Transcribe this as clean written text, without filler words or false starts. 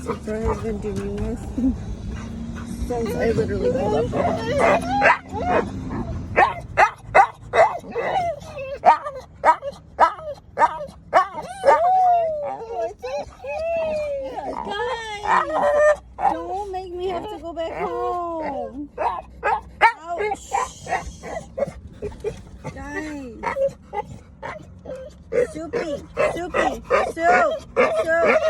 Troy has been doing this since I literally pulled up. Guys, don't make me have to go back home. Ouch. Guys. Soupy, Soupy, Soup, Soup.